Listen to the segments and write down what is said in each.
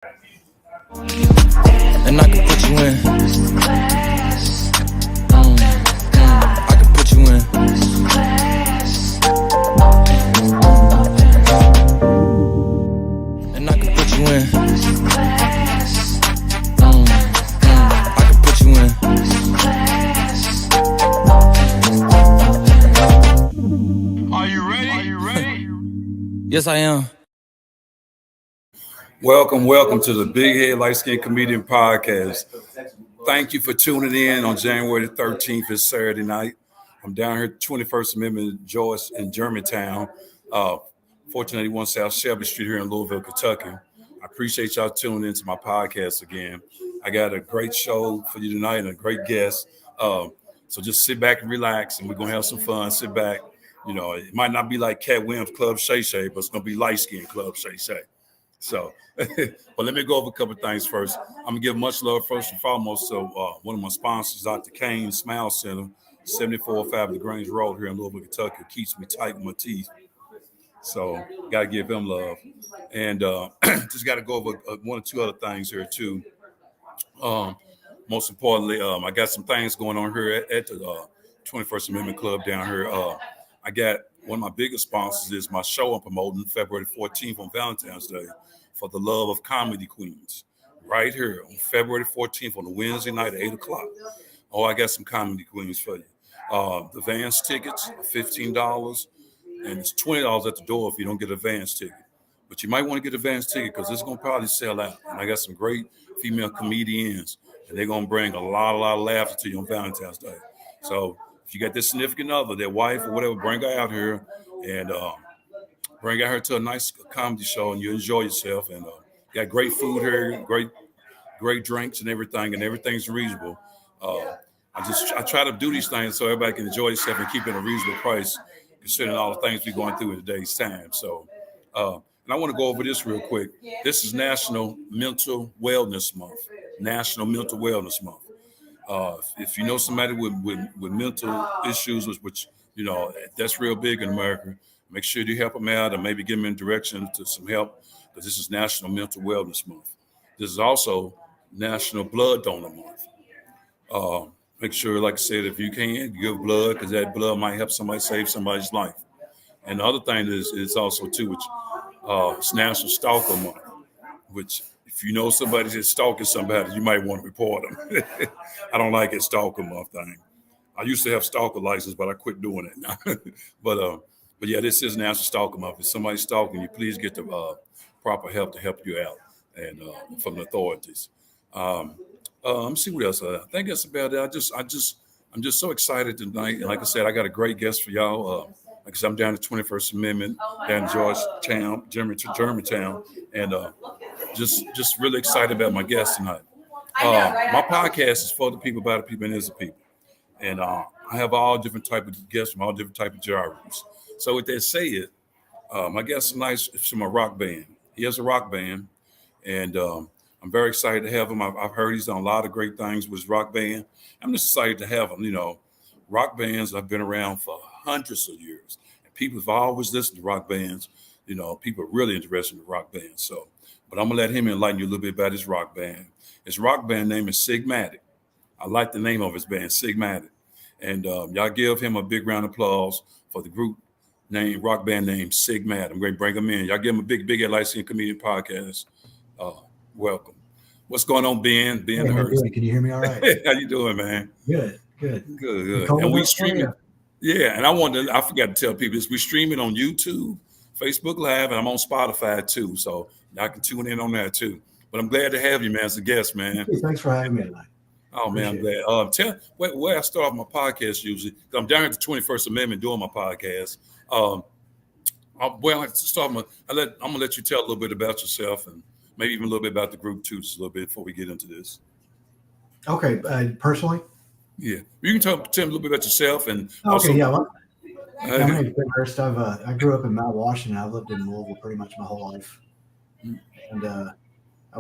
And I can put you in. I can put you in. And I can put you in. I can put you in. Are you ready? Are you ready? Yes, I am. Welcome to the Big Head Light Skin Comedian Podcast. Thank you for tuning in on January 13th. It's Saturday night. I'm down here at 21st Amendment Joyce in Germantown, 1481 South Shelby Street here in Louisville, Kentucky. I appreciate y'all tuning into my podcast again. I got a great show for you tonight and a great guest. So just sit back and relax, and we're going to have some fun. Sit back. You know, it might not be like Cat Williams Club Shay Shay, but it's going to be Light Skin Club Shay Shay. So, but let me go over a couple of things first. I'm going to give much love first and foremost to one of my sponsors, Dr. Kane Smile Center, 7405 LaGrange Road here in Louisville, Kentucky. It keeps me tight with my teeth. So, got to give him love. And just got to go over one or two other things here, too. Most importantly, I got some things going on here at the 21st Amendment Club down here. I got one of my biggest sponsors is my show I'm promoting February 14th on Valentine's Day for the Love of Comedy Queens, right here on February 14th on a Wednesday night at 8 o'clock. Oh, I got some comedy queens for you. The advance tickets are $15, and it's $20 at the door if you don't get an advance ticket. But you might want to get an advance ticket because it's going to probably sell out. And I got some great female comedians, and they're going to bring a lot of laughter to you on Valentine's Day. So if you got this significant other, their wife or whatever, bring her out here and bring her to a nice comedy show, and you enjoy yourself. And got great food here, great drinks and everything's reasonable. I try to do these things so everybody can enjoy themselves and keep it at a reasonable price, considering all the things we're going through in today's time. So, and I want to go over this real quick. This is National Mental Wellness Month. National Mental Wellness Month. If you know somebody with mental issues, which you know that's real big in America, make sure you help them out, or maybe give them in direction to some help, because this is National Mental Wellness Month. This is also National Blood Donor Month. Make sure, like I said, if you can, give blood, because that blood might help somebody save somebody's life. And the other thing is also too, which it's National Stalker Month, which if you know somebody that's stalking somebody, you might want to report them. I don't like it, Stalker Month thing. I used to have stalker license, but I quit doing it now. But yeah, this is National Stalker Month. If somebody's stalking you, please get the proper help to help you out and from the authorities. Let me see what else. I think that's about it. I'm just so excited tonight. And like I said, I got a great guest for y'all. Like I said, I'm down at 21st Amendment, down in Georgetown, Germantown, and just really excited about my guest tonight. My podcast is for the people, by the people, and is the people. And I have all different type of guests from all different type of genres. So with that said, my guest tonight is from a rock band. He has a rock band, and I'm very excited to have him. I've heard he's done a lot of great things with his rock band. I'm just excited to have him. You know, rock bands have been around for hundreds of years, and people have always listened to rock bands. You know, people are really interested in rock bands. So, but I'm gonna let him enlighten you a little bit about his rock band. His rock band name is Sigmatic. I like the name of his band, Sigmatic. And y'all give him a big round of applause for the group name, rock band name, Sigmatic. I'm going to bring him in. Y'all give him a big Light Skin Comedian Podcast. Welcome. What's going on, Ben? Ben Hey, Hurst. can you hear me all right? How you doing, man? Good. And we streaming. Yeah, and I forgot to tell people this. We streaming on YouTube, Facebook Live, and I'm on Spotify too. So y'all can tune in on that too. But I'm glad to have you, man, as a guest, man. Hey, thanks for having me tonight. Oh, man, I'm glad. Tell where I start off my podcast usually. I'm down at the 21st Amendment doing my podcast. I'm going to let you tell a little bit about yourself and maybe even a little bit about the group too, just a little bit before we get into this. Okay, personally? Yeah. You can tell me a little bit about yourself and Okay, also, yeah. Well, my name is Ben Hurst. I grew up in Mount Washington. I've lived in Louisville pretty much my whole life. And I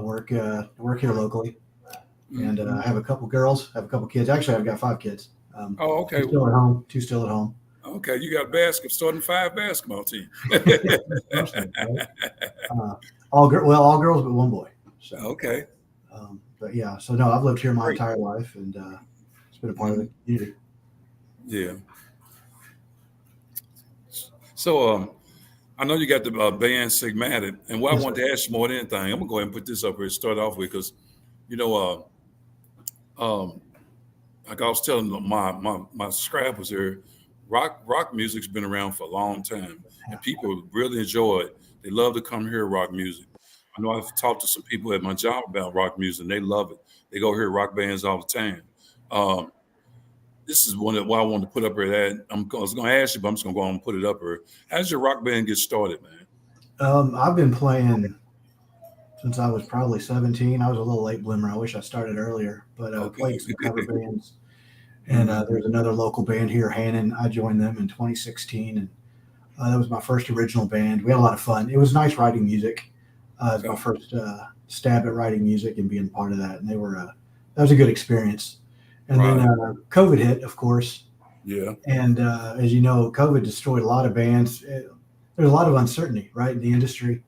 work here locally. And I have a couple girls, I have a couple kids. Actually, I've got 5 kids. okay. Two still at home. Okay, you got starting 5 basketball team. All girls but one boy. So, Okay. but yeah, so no, I've lived here my Great. entire life, and it's been a part of the community. Yeah. So I know you got the band Sigmatic, and what I Yes, want sir. to ask you more than anything, I'm gonna go ahead and put this up here to start off with, because you know, like I was telling my scrap was here, rock music's been around for a long time, and people really enjoy it. They love to come hear rock music. I know I've talked to some people at my job about rock music, and they love it. They go hear rock bands all the time. Um, this is one of what I wanted to put up here. That I was going to ask you, but I'm just going to go on and put it up here. How does your rock band get started, man? I've been playing since I was probably 17. I was a little late bloomer. I wish I started earlier, but Okay. played some cover bands. And there's another local band here, Hannon. I joined them in 2016, and that was my first original band. We had a lot of fun. It was nice writing music. It was my first stab at writing music and being part of that, and they were that was a good experience. And then COVID hit, of course. Yeah. And as you know, COVID destroyed a lot of bands. There's a lot of uncertainty, right, in the industry.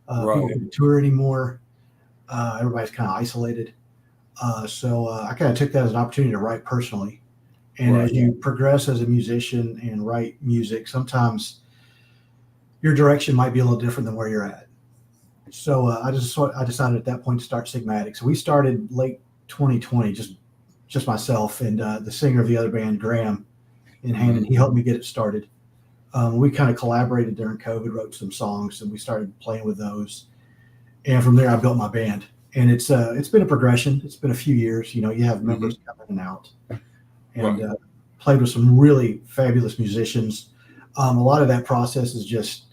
People can't tour anymore. Everybody's kind of isolated. So I kind of took that as an opportunity to write personally. And as you progress as a musician and write music, sometimes your direction might be a little different than where you're at. So I decided at that point to start Sigmatic. So we started late 2020, just myself and the singer of the other band, Graham, in Hannon. He helped me get it started. We kind of collaborated during COVID, wrote some songs, and we started playing with those. And from there, I built my band. And it's been a progression. It's been a few years. You know, you have members coming in and out, and played with some really fabulous musicians. A lot of that process is just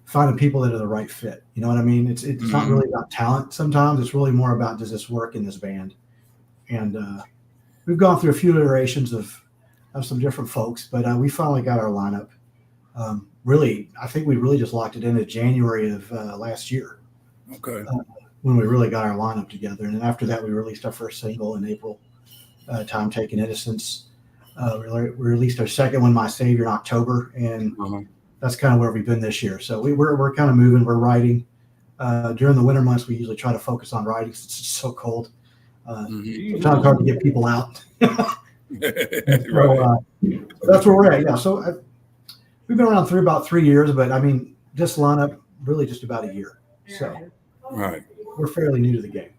finding people that are the right fit. You know what I mean? It's not really about talent. Sometimes it's really more about, does this work in this band? And we've gone through a few iterations of some different folks, but we finally got our lineup. Really, I think we really just locked it in at January of last year. Okay. When we really got our lineup together. And then after that, we released our first single in April, Time Taken Innocence. We released our second one, My Savior, in October. And that's kind of where we've been this year. So we're kind of moving. We're writing. During the winter months, we usually try to focus on writing since it's so cold. Sometimes it's hard to get people out. So that's where we're at. Yeah. So we've been around about 3 years, but I mean, this lineup really just about a year. So we're fairly new to the game.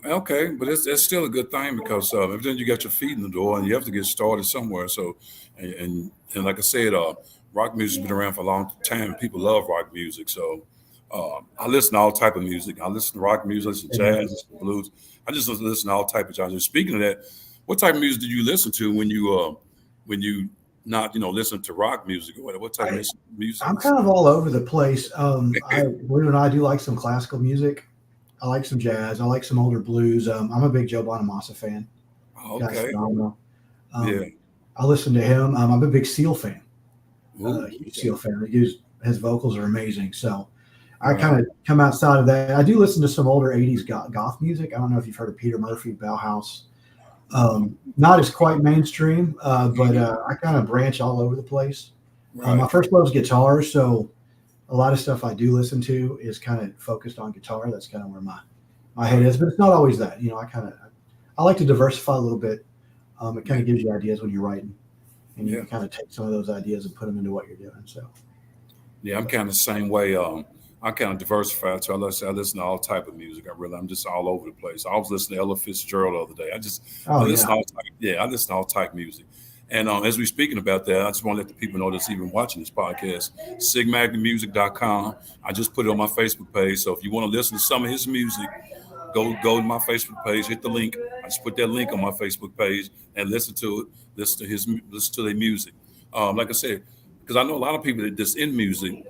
Okay, but it's still a good thing, because then you got your feet in the door and you have to get started somewhere. So, and like I said, rock music's been around for a long time. People love rock music. So I listen to all type of music. I listen to rock music, listen to jazz, listen to blues. I just listen to all type of genres. Speaking of that, what type of music do you listen to when you not listen to rock music? What type of music? I'm kind of all over the place. Believe it or not, I do like some classical music. I like some jazz. I like some older blues. I'm a big Joe Bonamassa fan. Okay. I listen to him. I'm a big Seal fan. Huge Seal fan. His vocals are amazing. So I kind of come outside of that. I do listen to some older 80s goth music. I don't know if you've heard of Peter Murphy, Bauhaus. Not as quite mainstream, but I kind of branch all over the place. My first love is guitar, so a lot of stuff I do listen to is kind of focused on guitar. That's kind of where my head is, but it's not always that. You know, I like to diversify a little bit. It kind of gives you ideas when you're writing, and you can kind of take some of those ideas and put them into what you're doing. So, yeah, I'm kind of the same way. I kind of diversify too. I listen to all type of music. I'm just all over the place. I was listening to Ella Fitzgerald the other day. I listen to all type of music. And as we're speaking about that, I just want to let the people know that's even watching this podcast, sigmagmusic.com. I just put it on my Facebook page. So if you want to listen to some of his music, go to my Facebook page, hit the link. I just put that link on my Facebook page and listen to it, listen to their music. Like I said, because I know a lot of people that just in music,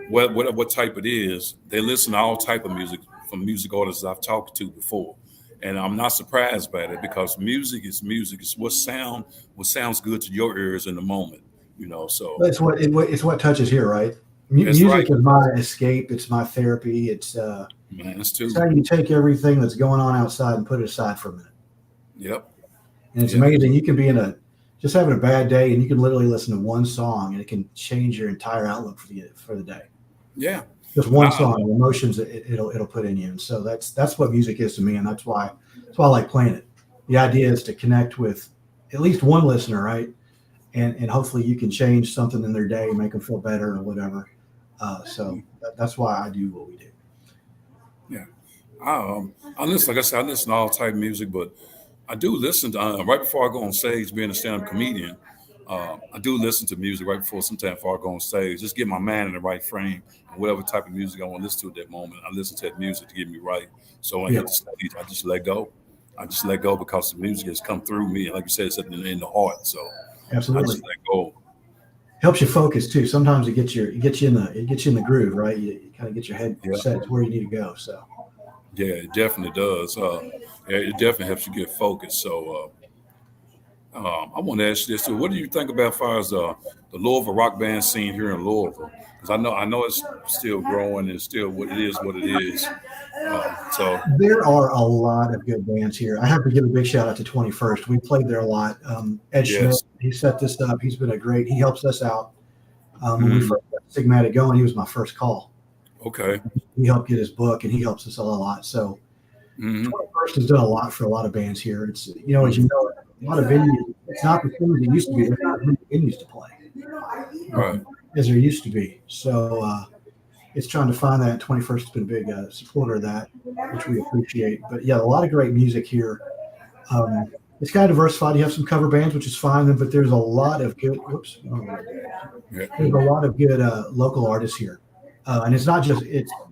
what type it is, they listen to all type of music from music artists I've talked to before. And I'm not surprised by it, because music is music. It's what sounds good to your ears in the moment, So it's what touches here, right? Music is my escape. It's my therapy. It's it's how you take everything that's going on outside and put it aside for a minute. Yep. And it's amazing. You can be just having a bad day, and you can literally listen to one song, and it can change your entire outlook for the day. Yeah. Just one song, the emotions it'll put in you, and so that's what music is to me, and that's why I like playing it. The idea is to connect with at least one listener, right? And hopefully you can change something in their day, make them feel better or whatever. So that's why I do what we do. Yeah. I listen, like I said, I listen to all type of music, but I do listen to, right before I go on stage, being a stand-up comedian, I do listen to music right before I go on stage, just get my mind in the right frame. And whatever type of music I want to listen to at that moment, I listen to that music to get me right. So when I Yeah, hit the stage, I just let go. I just let go because the music has come through me. And like you said, it's in the heart. So I absolutely. just let go. Helps you focus too. Sometimes it gets you in the groove, right? You kind of get your head Yeah. set to where you need to go. So Yeah, it definitely does. Yeah, it definitely helps you get focused. So I want to ask you this too. What do you think about as far as the Louisville rock band scene here in Louisville? Because I know it's still growing and still what it is. So there are a lot of good bands here. I have to give a big shout out to 21st. We played there a lot. Ed Schmidt, yes. he set this up. He's been he helps us out. When we Mhm. first got Stigmatic going, he was my first call. Okay. He helped get his book, and he helps us sell a lot. So Hmm. 21st has done a lot for a lot of bands here. It's as you know, a lot of venues. It's not the things it used to be. There's not as many venues to play Right. as there used to be. So it's trying to find that. 21st has been a big supporter of that, which we appreciate. But yeah, a lot of great music here. It's kind of diversified. You have some cover bands, which is fine, but there's a lot of good. Whoops, Yeah. there's a lot of good local artists here, and it's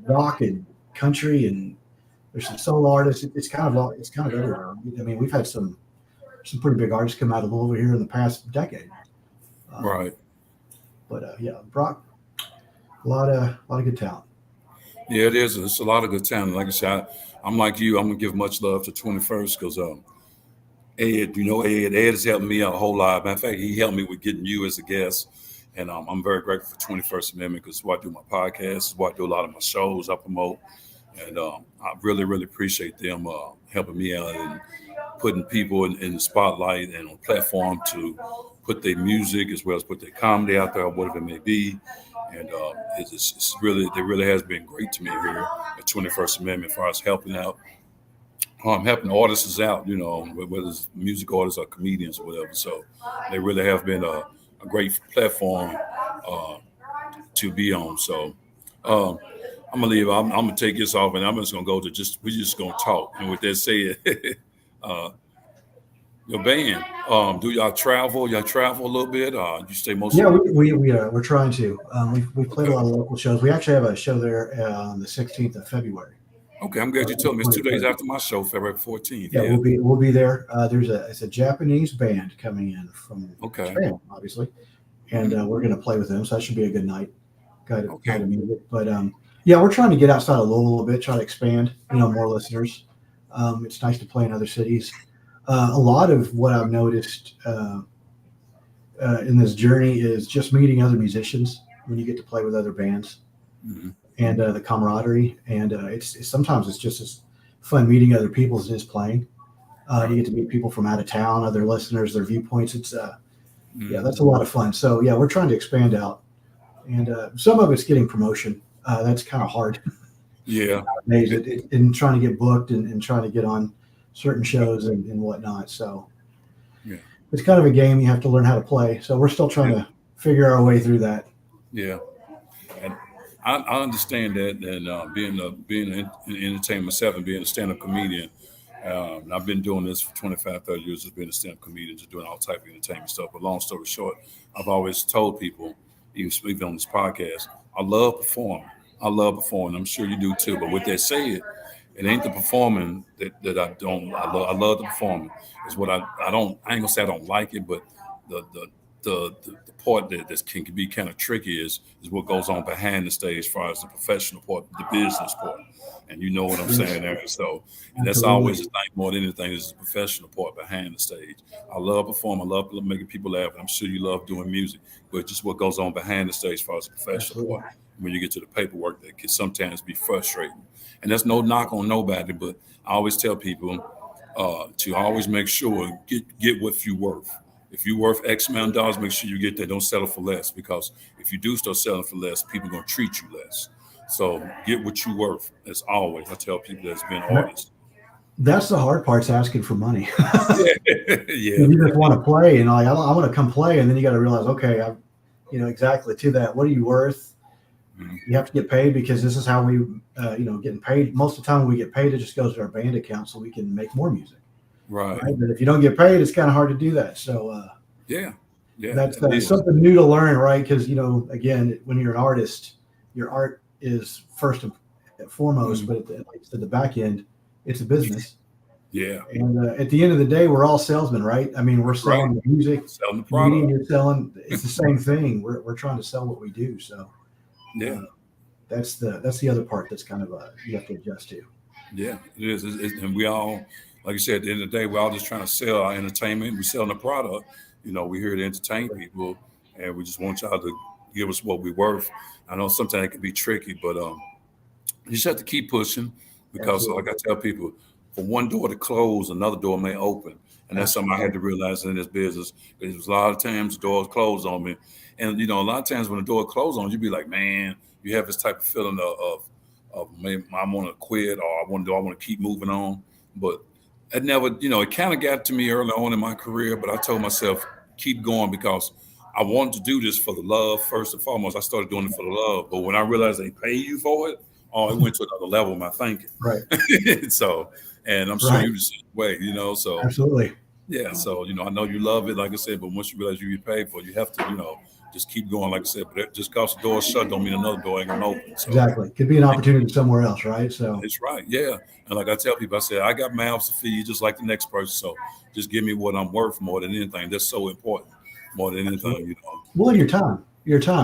rock and country, and there's some solo artists. It's kind of everywhere. I mean, we've had some pretty big artists come out of Louisville here in the past decade. Right. But yeah, Brock, a lot of good talent. Yeah, it is. It's a lot of good talent. Like I said, I'm like you. I'm gonna give much love to 21st because Ed, Ed has helped me out a whole lot. Matter of fact, he helped me with getting you as a guest. And I'm very grateful for 21st Amendment because it's why I do my podcast, it's why I do a lot of my shows I promote. And I really, really appreciate them helping me out and putting people in the spotlight and on platform to put their music as well as put their comedy out there, whatever it may be. And it's really, it really has been great to me here at 21st Amendment as far as helping out. Helping artists out, whether it's music artists or comedians or whatever. So they really have been a great platform uh, to be on. So um, I'm gonna leave. I'm gonna take this off, and I'm just gonna go to we're just gonna talk. And with that said, uh, your band, do y'all travel? Y'all travel a little bit? You stay Yeah, mostly. we're trying to. We played a Okay. lot of local shows. We actually have a show there on the 16th of February. Okay, I'm glad you told me. It's 2 days 23rd. after my show, February 14th. Yeah, Yeah. we'll be there. It's a Japanese band coming in from Okay. Japan, obviously, and Mhm. we're going to play with them. So that should be a good night, kind Okay. of music. But yeah, we're trying to get outside of Louisville a little bit, try to expand, more listeners. It's nice to play in other cities. A lot of what I've noticed in this journey is just meeting other musicians when you get to play with other bands Mhm. and the camaraderie. And it's sometimes it's just as fun meeting other people as it is playing. You Right. get to meet people from out of town, other listeners, their viewpoints. Yeah, Mhm. that's a lot of fun. So yeah, we're trying to expand out, and some of it's getting promotion. That's kind of hard Yeah. nowadays, in trying to get booked and trying to get on certain shows and whatnot. So Yeah. it's kind of a game you have to learn how to play. So we're still trying Yeah. to figure our way through that. Yeah. And I understand that, and being in entertainment myself and being a stand-up comedian, I've been doing this for 25, 30 years, just being a stand-up comedian, just doing all type of entertainment stuff. But long story short, I've always told people, even speaking on this podcast, I love performing. I love performing. I'm sure you do too. But with that said, it ain't the performing that I don't. I love the performing. It's what I don't. I ain't gonna say I don't like it, but the the the part that can be kind of tricky is what goes on behind the stage, as far as the professional part, the business part, and you know what I'm Yes, saying there. So, and that's always absolutely. the thing more than anything is the professional part behind the stage. I love performing. I love making people laugh, and I'm sure you love doing music, but just what goes on behind the stage, as far as the professional Absolutely. part. When you get to the paperwork, that can sometimes be frustrating, and that's no knock on nobody, but I always tell people to always make sure get what you worth. If you're worth X amount of dollars, make sure you get that. Don't settle for less, because if you do start selling for less, people are going to treat you less. So get what you worth. As always, I tell people that's been artists. That's the hard part's asking for money. Yeah. You just want to play, and like I want to come play, and then you got to realize, okay, exactly to that. What are you worth? Mhm. You have to get paid because this is how we, getting paid. Most of the time when we get paid, it just goes to our band account so we can make more music. Right. But if you don't get paid, it's kind of hard to do that. So Yeah. that's it is. something new to learn, right? Because again, when you're an artist, your art is first and foremost, but at the back end, it's a business. Yeah. And at the end of the day, we're all salesmen, right? I mean, we're selling the music, Selling the the media product. you're selling. It's the same thing. We're trying to sell what we do. So Yeah. that's the other part that's kind of you have to adjust to. Yeah, it is. And we all, like you said, at the end of the day, we're all just trying to sell our entertainment. We're selling the product. We're here to entertain people, and we just want y'all to give us what we're worth. I know sometimes it can be tricky, but you just have to keep pushing because, Absolutely. like I tell people, for one door to close, another door may open. And that's something I had to realize in this business. Because a lot of times doors close on me. And, a lot of times when the door closes on you, be like, man, you have this type of feeling of maybe I want to quit or I want to keep moving on. But it never, it kind of got to me early on in my career, but I told myself, keep going because I wanted to do this for the love first and foremost. I started doing it for the love. But when I realized they pay you for it, it went to another level of my thinking. Right. So, and I'm sure you the same way, so. Absolutely. Yeah. So, I know you love it, like I said, but once you realize you get paid for it, you have to, just keep going, like I said. But just because the door's shut don't mean another door ain't gonna open. So, exactly. Could be an opportunity somewhere else, right? So it's right. Yeah. And like I tell people, I said, I got mouths to feed just like the next person. So just give me what I'm worth more than anything. That's so important. More than anything, Well, and your time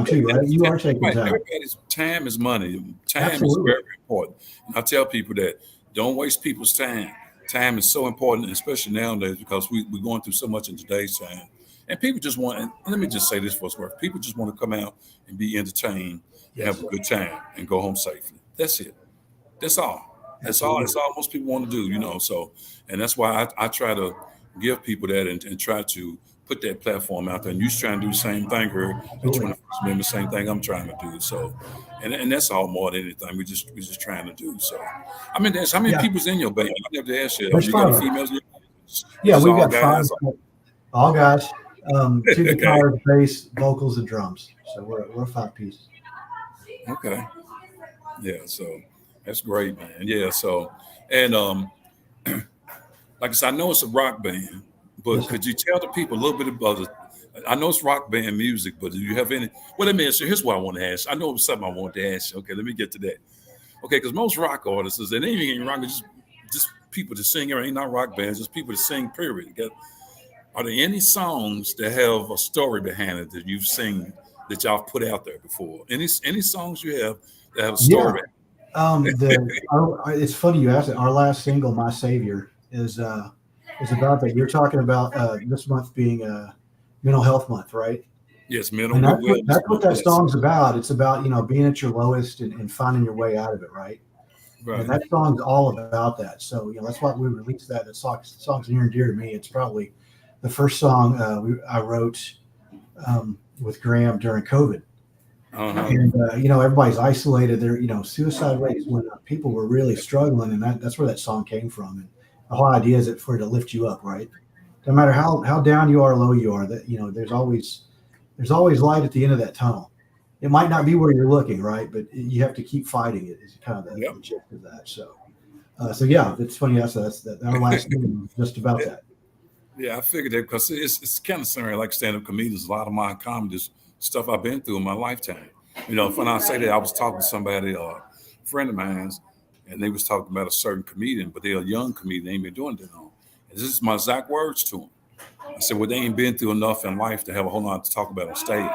too, right? You are taking right. time. Everybody's time is money. Time Absolutely. is very important. And I tell people that don't waste people's time. Time is so important, especially nowadays, because we're going through so much in today's time. And people just want, and let me just say this for what's worth. People just want to come out and be entertained, and have a good time, and go home safely. That's it. That's all. That's all most people want to do, So, and that's why I try to give people that and try to put that platform out there. And you're trying to do the same thing here at 21st Amendment, same thing I'm trying to do. So, and that's all more than anything. We're just trying to do. So, I mean, how many people's in your band? I never to ask you. There's You got five. females in your band? Yeah, It's we've all got guys. all guys. 2 Okay. guitars, bass, vocals, and drums. So we're a 5-piece. Okay. Yeah. So that's great, man. Yeah. So, and like I said, I know it's a rock band, but Yes, sir. could you tell the people a little bit about it? I know it's rock band music, but do you have any? Well, let me ask you. Here's what I want to ask. I know it was something I wanted to ask you. Okay, let me get to that. Okay, because most rock artists, and they ain't rock, just people to sing. Ain't not rock bands, just people to sing. Period. Are there any songs that have a story behind it that you've seen that y'all put out there before? Any songs you have that have a story? It's funny you asked it. Our last single, "My Savior," is about that. You're talking about this month being Mental Health Month, right? Yes, mental. And that's what that song's about. It's about being at your lowest and finding your way out of it, right? Right. And that song's all about that. So that's why we released that. The song's near and dear to me. It's probably the first song I wrote with Graham during COVID. Uh-huh. And everybody's isolated. There, suicide rates went up. People were really struggling, and that's where that song came from. And the whole idea is for it to lift you up, right? No matter how down you are, low you are, that there's always light at the end of that tunnel. It might not be where you're looking, right? But you have to keep fighting it. Is kind of the gist of that. So yeah, it's funny. That's our last thing was just about that. Yeah, I figured that because it's kind of similar like stand-up comedians. A lot of my comedy is stuff I've been through in my lifetime. When I say that, I was talking to somebody, a friend of mine's, and they was talking about a certain comedian, but they're a young comedian. They ain't been doing that long. And this is my exact words to them. I said, well, they ain't been through enough in life to have a whole lot to talk about on stage.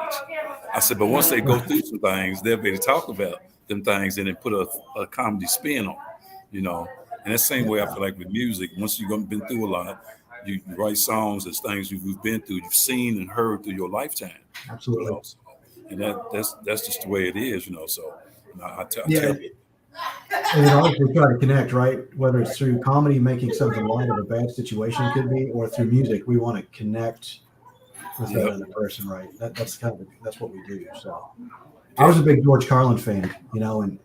I said, but once they go through some things, they'll be able to talk about them things and then put a comedy spin on, And the same way I feel like with music, once you've been through a lot, you write songs and things you've been through, you've seen and heard through your lifetime. Absolutely. And that's just the way it is, So I tell people. And always we try to connect, right? Whether it's through comedy, making something light of a bad situation could be, or through music, we want to connect with that other person, right? That's what we do. So I was a big George Carlin fan, and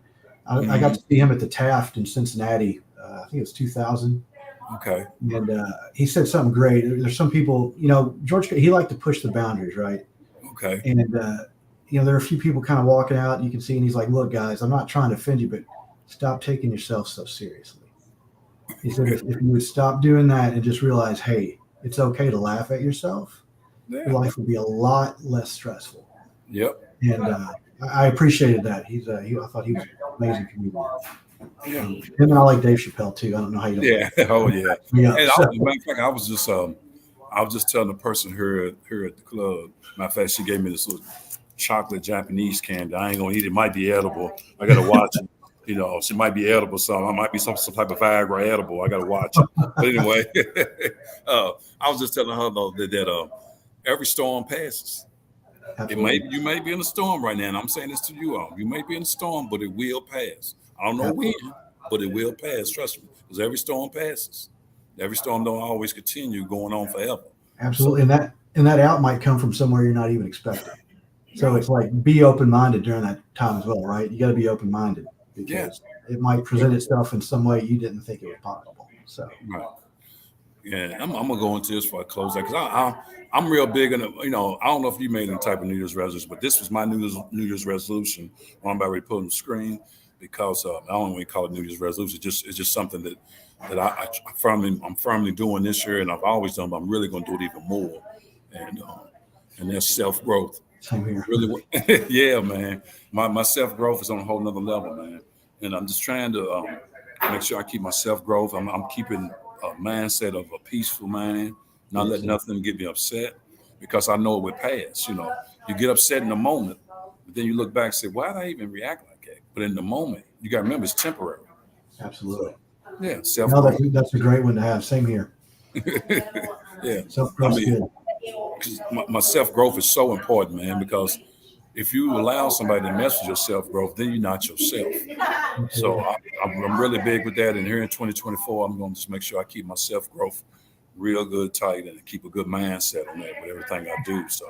I got to see him at the Taft in Cincinnati. I think it was 2000. Okay. And he said something great. There's some people, George, he liked to push the boundaries, right? Okay. And, there are a few people kind of walking out, you can see, and he's like, look, guys, I'm not trying to offend you, but stop taking yourself so seriously. He said, if you would stop doing that and just realize, hey, it's okay to laugh at yourself, your life would be a lot less stressful. Yep. And I appreciated that. I thought he was an amazing comedian. Yeah. Him and I like Dave Chappelle too. I don't know how you. Yeah. Oh yeah. Yeah. And matter of fact, I was just telling the person here at the club. Matter of fact, she gave me this little chocolate Japanese candy. I ain't gonna eat it. It might be edible. I gotta watch it. She might be edible. So it might be some type of Viagra edible. I gotta watch it. But anyway, I was just telling her though that every storm passes. You may be in a storm right now, and I'm saying this to you all. You may be in a storm, but it will pass. I don't know when, but it will pass. Trust me, because every storm passes. Every storm don't always continue going on forever. Absolutely, and that out might come from somewhere you're not even expecting. So it's like be open-minded during that time as well, right? You got to be open-minded because it might present itself in some way you didn't think it was possible. So right. Yeah, I'm gonna go into this before I close that because I'm real big in I don't know if you made any type of New Year's resolution, but this was my New Year's resolution. I'm about ready to put on the screen because I don't even call it New Year's resolution. It's just something that I'm firmly doing this year, and I've always done, but I'm really going to do it even more. And that's self growth. Same here. Really, yeah, man. My self growth is on a whole nother level, man. And I'm just trying to make sure I keep my self growth. I'm keeping a mindset of a peaceful mind, not letting nothing get me upset, because I know it would pass. You get upset in the moment, but then you look back and say, why did I even react like that? But in the moment, you got to remember it's temporary. Absolutely. Yeah, self-growth. No, that's a great one to have. Same here. Yeah. Self-growth is good. My self-growth is so important, man, because if you allow somebody to mess with your self-growth, then you're not yourself. So I'm really big with that. And here in 2024, I'm going to just make sure I keep my self-growth real good tight and keep a good mindset on that with everything I do. So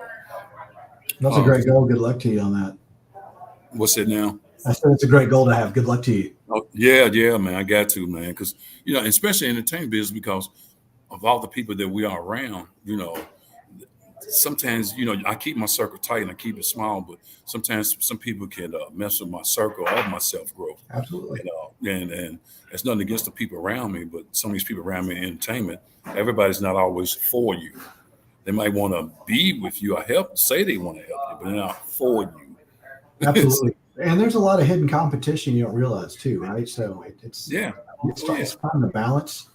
that's a great goal. Good luck to you on that. What's it now? I said it's a great goal to have. Good luck to you. Oh, yeah, man. I got to, man, because especially in the entertainment business, because of all the people that we are around, sometimes, I keep my circle tight and I keep it small, but sometimes some people can mess with my circle of my self-growth. Absolutely. And it's nothing against the people around me, but some of these people around me in entertainment, everybody's not always for you. They might want to be with you or say they want to help you, but they're not for you. Absolutely. And there's a lot of hidden competition you don't realize too, right? So it's finding the balance.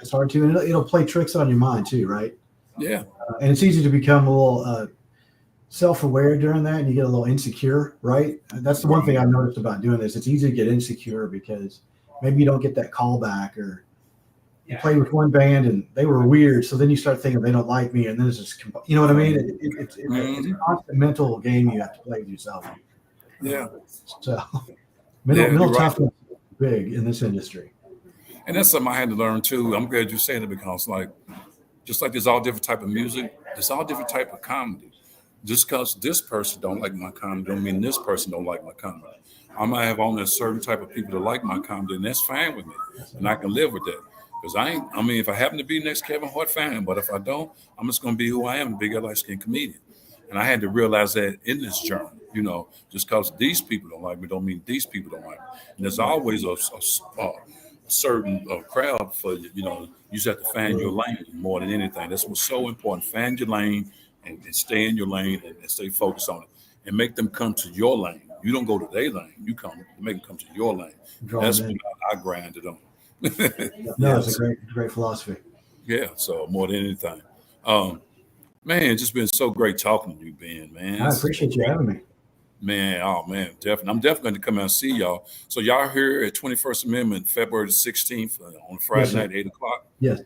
It's hard to, and it'll play tricks on your mind too, right? Yeah. And it's easy to become a little self-aware during that, and you get a little insecure, right? That's the one thing I've noticed about doing this. It's easy to get insecure because maybe you don't get that call back, or you played with one band and they were weird, so then you start thinking they don't like me, and then it's just, you know what I mean? It's a constant mental game you have to play with yourself. Yeah. So mental toughness is big in this industry. And that's something I had to learn too. I'm glad you said it, because just like there's all different type of music, there's all different type of comedy. Just because this person don't like my comedy don't mean this person don't like my comedy. I might have only a certain type of people that like my comedy, and that's fine with me. And I can live with that. Because if I happen to be next Kevin Hart, fine. But if I don't, I'm just going to be who I am, a big light-skinned comedian. And I had to realize that in this journey, just because these people don't like me don't mean these people don't like me. And there's always a certain crowd for you. You just have to find your lane more than anything. That's what's so important. Find your lane and stay in your lane and stay focused on it, and make them come to your lane. You don't go to their lane. You make them come to your lane. That's what I grinded on. It's a great philosophy. Yeah. So more than anything, man, it's just been so great talking to you, Ben, man. I appreciate you having me. Man, definitely. I'm definitely going to come out and see y'all. So y'all here at 21st Amendment, February the 16th on Friday night, 8 o'clock? Yes.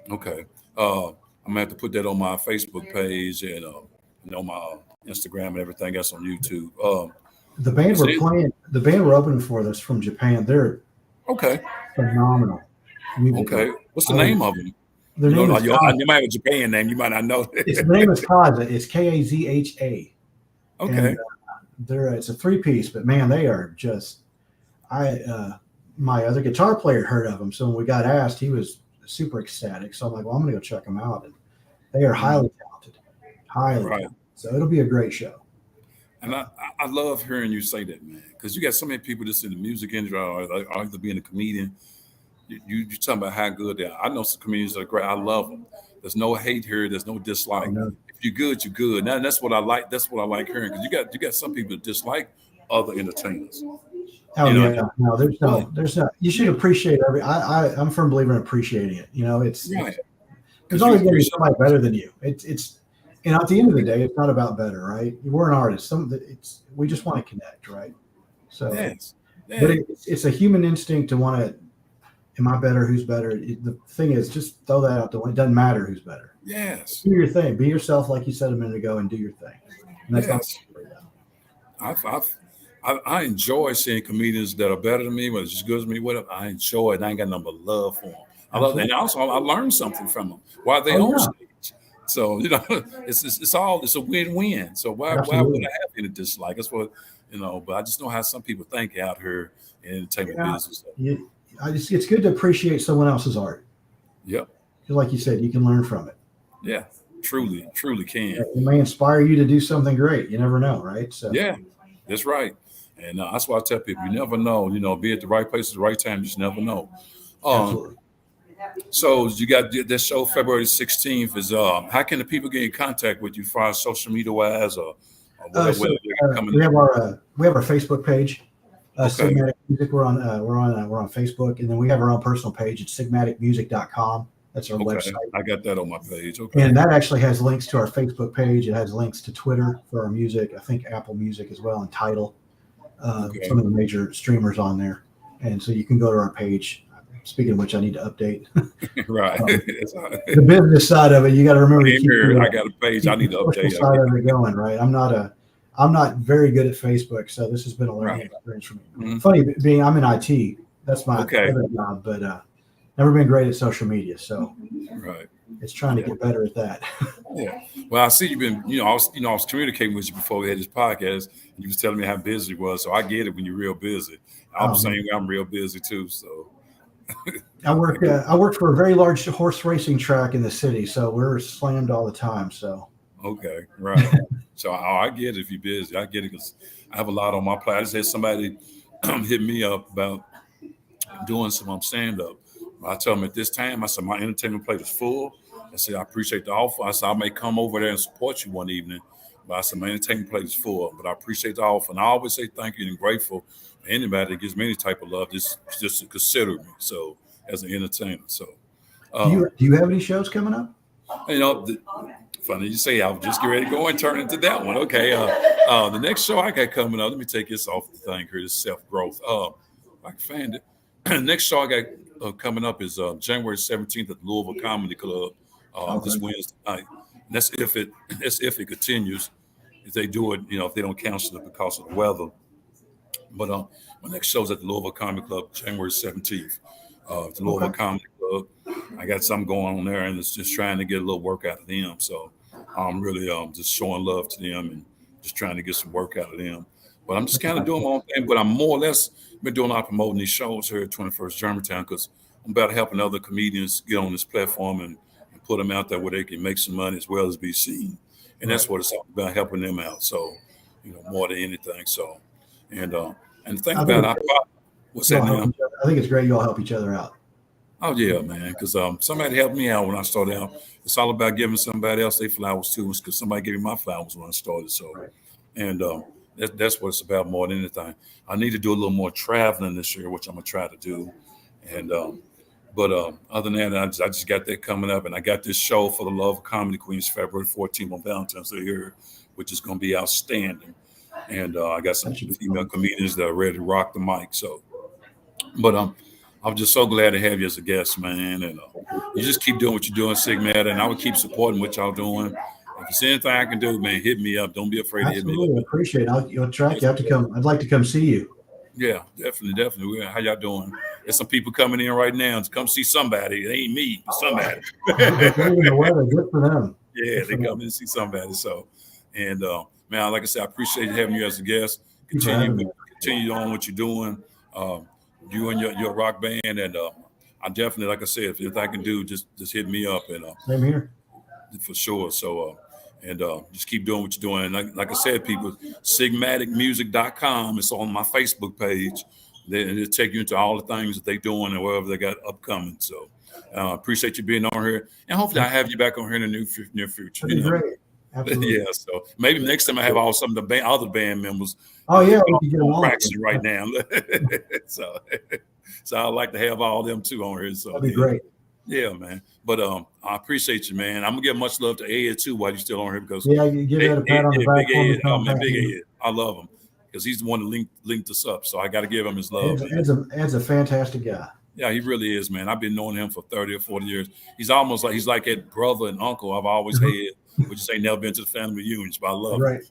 Okay. I'm going to have to put that on my Facebook page and on my Instagram and everything else on YouTube. The band we're opening for that's from Japan. They're phenomenal. Okay. What's the name of them? Their name is you might have a Japan name. You might not know. Its name is Kaza. It's Kazha. Okay. And, it's a 3-piece, but man, they are just My other guitar player heard of them. So when we got asked, he was super ecstatic. So I'm like, well, I'm going to go check them out. And they are highly talented, talented. So it'll be a great show. And I love hearing you say that, man, because you got so many people that's in the music industry or either being a comedian. You talking about how good they are. I know some comedians that are great. I love them. There's no hate here. There's no dislike. If you're good, you're good. Now that's what I like. That's what I like hearing, because you got some people that dislike other entertainers. Oh, yeah. No, there's no. You should appreciate I'm a firm believer in appreciating it. There's always going to be somebody better than you. It's at the end of the day, it's not about better, right? We're an artist. We just want to connect, right? So, but it's a human instinct to want to. Am I better? Who's better? The thing is, just throw that out the window. It doesn't matter who's better. Yes. Do your thing. Be yourself, like you said a minute ago, and do your thing. And that's I enjoy seeing comedians that are better than me, whether it's as good as me, whatever. I enjoy it. I ain't got nothing but love for them. I love it. And also I learned something from them while they on stage. So, it's a win-win. So why would I have any dislike? That's what, but I just know how some people think out here in entertainment business. It's good to appreciate someone else's art. Yep. Because like you said, you can learn from it. Yeah, truly can. It may inspire you to do something great. You never know, right? So yeah, that's right. And that's why I tell people, you never know, be at the right place at the right time. You just never know. Absolutely. So you got this show February 16th is how can the people get in contact with you as far as social media wise or whatever? We have our Facebook page, Sigmatic Music. We're on Facebook, and then we have our own personal page at sigmaticmusic.com. That's our website. I got that on my page. Okay. And that actually has links to our Facebook page. It has links to Twitter for our music. I think Apple Music as well, and Tidal. Some of the major streamers on there. And so you can go to our page. Speaking of which, I need to update. Right. The business side of it, you got to remember. I got a page. I need to update. Side of it going right. I'm not very good at Facebook, so this has been a learning experience for me. Mm-hmm. Funny being, I'm in IT. That's my other job, but never been great at social media. So it's trying to get better at that. Yeah. Well, I see you've been. I was communicating with you before we had this podcast, and you was telling me how busy you was. So I get it when you're real busy. I'm saying I'm real busy too. So. I work for a very large horse racing track in the city, so we're slammed all the time. So right. So I get it if you're busy. I get it because I have a lot on my plate. I just had somebody hit me up about doing some stand up. I told them at this time, I said my entertainment plate is full. I said I appreciate the offer. I said I may come over there and support you one evening, but I said my entertainment plate is full. But I appreciate the offer, and I always say thank you and grateful. Anybody that gives me any type of love, just to consider me. So as an entertainer. So do you have any shows coming up? Funny you say, I'll just get ready to go and turn into that one. Okay. The next show I got coming up, let me take this off the thing here, this self-growth. I can find it. The next show I got coming up is January 17th at the Louisville Comedy Club this Wednesday night. And that's if it continues. If they do it, if they don't cancel it because of the weather. But my next show's at the Louisville Comedy Club, January 17th. The Louisville Comedy Club. I got something going on there, and it's just trying to get a little work out of them. So I'm really just showing love to them and just trying to get some work out of them. But I'm just kind of doing my own thing. But I'm more or less been doing a lot of promoting these shows here at 21st Germantown because I'm about helping other comedians get on this platform and put them out there where they can make some money as well as be seen. And that's what it's all about, helping them out. So, more than anything. So. And the thing about what's that now? I think it's great you all help each other out. Oh yeah, man. Because somebody helped me out when I started out. It's all about giving somebody else their flowers too. Because somebody gave me my flowers when I started. So, and that's what it's about more than anything. I need to do a little more traveling this year, which I'm gonna try to do. And but other than that, I just got that coming up, and I got this show for the Love of Comedy Queens February 14th on Valentine's Day here, which is gonna be outstanding. And I got some female comedians that are ready to rock the mic. So, but I'm just so glad to have you as a guest, man. And you just keep doing what you're doing, Sigmatic, and I would keep supporting what y'all doing. If there's anything I can do, man, hit me up. Don't be afraid to hit me up. Appreciate it. I'll track you. I'd like to come see you. Yeah, definitely. How y'all doing? There's some people coming in right now to come see somebody. It ain't me, but somebody. Good for them. Yeah, they come in to see somebody. So, and man, like I said, I appreciate having you as a guest. Continue on what you're doing. you and your rock band, and I definitely, like I said, if I can do, just hit me up, and Same here. for sure. So just keep doing what you're doing. Like I said, people, sigmaticmusic.com. It's on my Facebook page. It'll take you into all the things that they're doing and whatever they got upcoming. So appreciate you being on here, and hopefully I have you back on here in the near future. That'd be great. Absolutely. Yeah, so maybe next time I have all some of the other band members. Oh yeah, we can get them all. Practicing right now. so I'd like to have all them too on here. So that'd be great. Yeah, man. But I appreciate you, man. I'm gonna give much love to Ed too while you're still on here, because you give that a pat on the back. Big Ed, oh man, Big Ed. I love him because he's the one that linked us up. So I got to give him his love. Ed's a fantastic guy. Yeah, he really is, man. I've been knowing him for 30 or 40 years. He's like that brother and uncle I've always had. We just ain't never been to the family reunions, but I love him.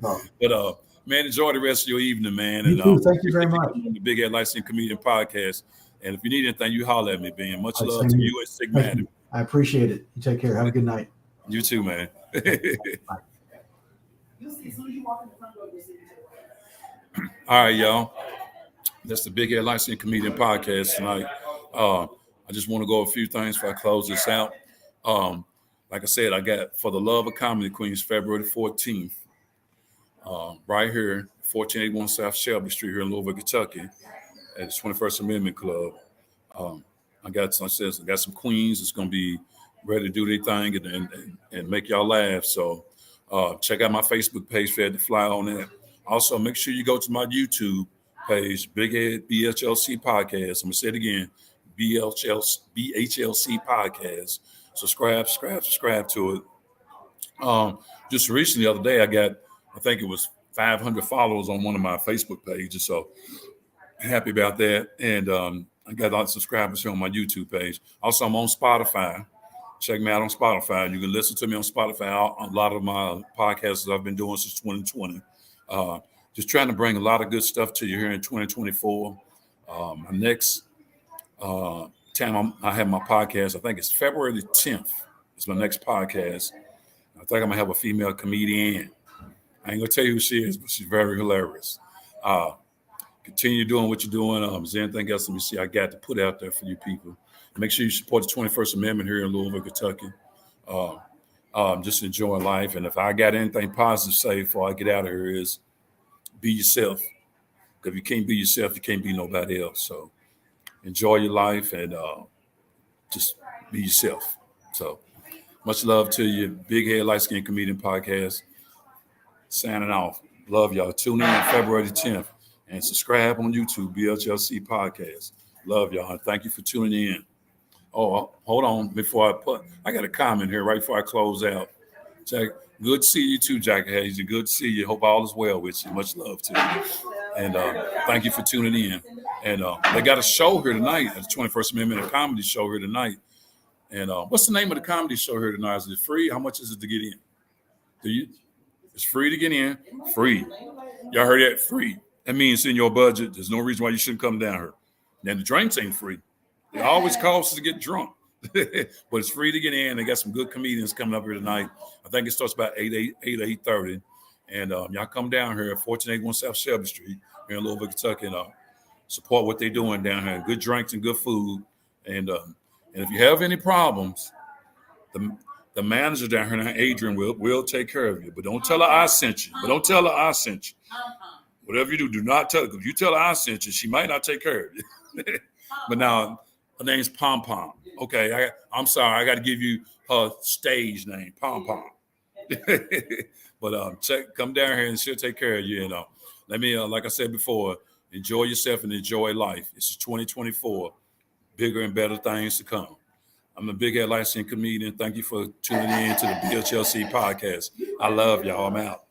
But man, enjoy the rest of your evening, man. You too. Thank you very much. The Big Head Licensing Comedian Podcast. And if you need anything, you holler at me, Ben. Much love to you and Sigmatic. I appreciate it. You take care. Have a good night. You too, man. Bye. All right, y'all. That's the Big Head Licensing Comedian Podcast tonight. I just want to go a few things before I close this out. Like I said, I got For the Love of Comedy Queens, February 14th, right here, 1481 South Shelby Street here in Louisville, Kentucky, at the 21st Amendment Club. I got some queens that's going to be ready to do their thing and make y'all laugh. So check out my Facebook page for the fly on that. Also, make sure you go to my YouTube page, Big Head BHLC Podcast. I'm going to say it again, BHLC Podcast. Subscribe to it. Just recently, the other day, I think it was 500 followers on one of my Facebook pages. So happy about that. And I got a lot of subscribers here on my YouTube page. Also, I'm on Spotify. Check me out on Spotify. You can listen to me on Spotify. A lot of my podcasts that I've been doing since 2020. Just trying to bring a lot of good stuff to you here in 2024. My next time I have my podcast, I think it's February the 10th. It's my next podcast. I think I'm going to have a female comedian. I ain't going to tell you who she is, but she's very hilarious. Continue doing what you're doing. Is there anything else? Let me see. I got to put out there for you people. Make sure you support the 21st Amendment here in Louisville, Kentucky. Just enjoying life. And if I got anything positive to say before I get out of here is be yourself. Because if you can't be yourself, you can't be nobody else. So enjoy your life and just be yourself. So much love to you. Big Head Light Skin Comedian Podcast. Signing off. Love y'all. Tune in on February the 10th. And subscribe on YouTube, BHLC Podcast. Love y'all. And thank you for tuning in. Oh, hold on. I got a comment here right before I close out. Jack, good to see you too, Jack Hayes. Good to see you. Hope all is well with you. Much love to you. And thank you for tuning in. And they got a show here tonight, at the 21st Amendment, a comedy show here tonight. And what's the name of the comedy show here tonight? Is it free? How much is it to get in? It's free to get in. Free. Y'all heard that? Free. That means it's in your budget. There's no reason why you shouldn't come down here. Then the drinks ain't free. It always costs us to get drunk. But it's free to get in. They got some good comedians coming up here tonight. I think it starts about 8:30. And y'all come down here at 1481 South Shelby Street here in Louisville, Kentucky, and support what they're doing down here. Good drinks and good food. And if you have any problems, the manager down here, Adrian, will take care of you. But don't tell her I sent you. Whatever you do not tell her. Because if you tell her I sent you, she might not take care of you. But now, her name's Pom Pom. Okay, I'm sorry. I got to give you her stage name, Pom Pom. But come down here and she'll take care of you. Let me, like I said before, enjoy yourself and enjoy life. It's 2024. Bigger and better things to come. I'm a Big Head Light Skin Comedian. Thank you for tuning in to the BHLC Podcast. I love y'all. I'm out.